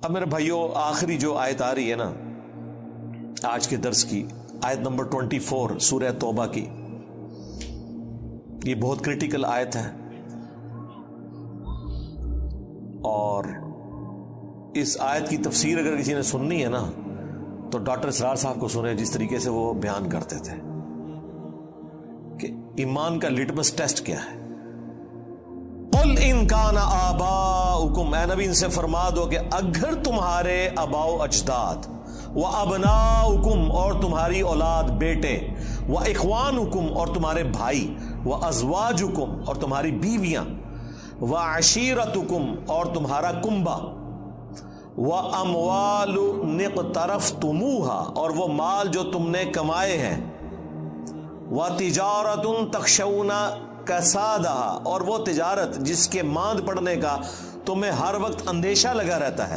اب میرے بھائیوں، آخری جو آیت آ رہی ہے نا آج کے درس کی، آیت نمبر 24 سورہ توبہ کی، یہ بہت کریٹیکل آیت ہے، اور اس آیت کی تفسیر اگر کسی نے سننی ہے نا تو ڈاکٹر اسرار صاحب کو سنے، جس طریقے سے وہ بیان کرتے تھے کہ ایمان کا لٹمس ٹیسٹ کیا ہے۔ قل ان کان آباؤکم، اے نبی ان سے فرما دو کہ اگر تمہارے آباء و اجداد، و ابناؤکم اور تمہاری اولاد بیٹے، و اخوانکم اور تمہارے بھائی، و ازواجکم اور تمہاری بیویاں، و عشیرتکم اور تمہارا کنبہ، و اموال اقترفتموہا اور وہ مال جو تم نے کمائے ہیں، و تجارت تخشون کسادہا اور وہ تجارت جس کے ماند پڑنے کا تمہیں ہر وقت اندیشہ لگا رہتا ہے،